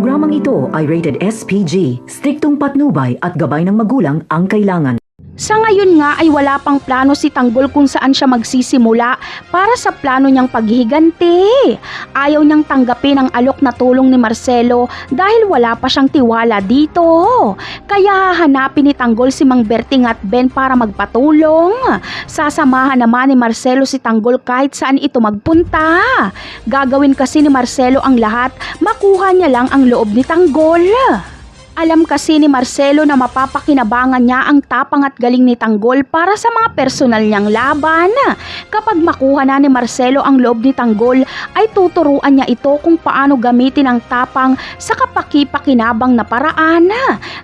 Programang ito ay rated SPG, striktong patnubay at gabay ng magulang ang kailangan. Sa ngayon nga ay wala pang plano si Tanggol kung saan siya magsisimula para sa plano niyang paghihiganti. Ayaw niyang tanggapin ang alok na tulong ni Marcelo dahil wala pa siyang tiwala dito. Kaya hahanapin ni Tanggol si Mang Berting at Ben para magpatulong. Sasamahan naman ni Marcelo si Tanggol kahit saan ito magpunta. Gagawin kasi ni Marcelo ang lahat, makuha niya lang ang loob ni Tanggol. Alam kasi ni Marcelo na mapapakinabangan niya ang tapang at galing ni Tanggol para sa mga personal niyang laban. Kapag makuha na ni Marcelo ang loob ni Tanggol, ay tuturuan niya ito kung paano gamitin ang tapang sa kapaki-pakinabang na paraan.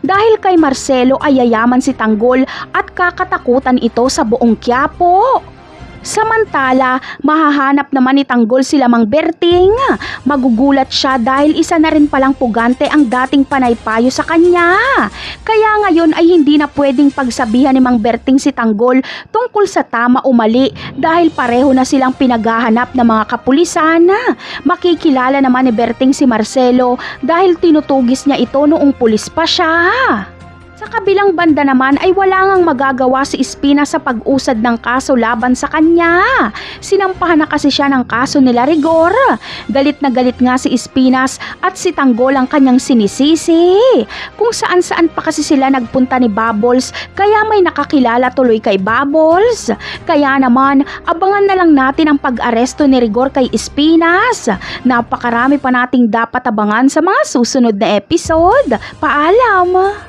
Dahil kay Marcelo ay yayaman si Tanggol at kakatakutan ito sa buong Quiapo. Samantala, mahahanap naman ni Tanggol sila Mang Berting. Magugulat siya dahil isa na rin palang pugante ang dating panaypayo sa kanya. Kaya ngayon ay hindi na pwedeng pagsabihan ni Mang Berting si Tanggol tungkol sa tama o mali dahil pareho na silang pinaghahanap ng mga kapulisan. Makikilala naman ni Berting si Marcelo dahil tinutugis niya ito noong pulis pa siya. Sa kabilang banda naman ay wala ngang magagawa si Espina sa pag-usad ng kaso laban sa kanya. Sinampahan na kasi siya ng kaso nila Rigor. Galit na galit nga si Espinas at si Tanggol ang kanyang sinisisi. Kung saan-saan pa kasi sila nagpunta ni Bubbles kaya may nakakilala tuloy kay Bubbles. Kaya naman abangan na lang natin ang pag-aresto ni Rigor kay Espinas. Napakarami pa nating dapat abangan sa mga susunod na episode. Paalam!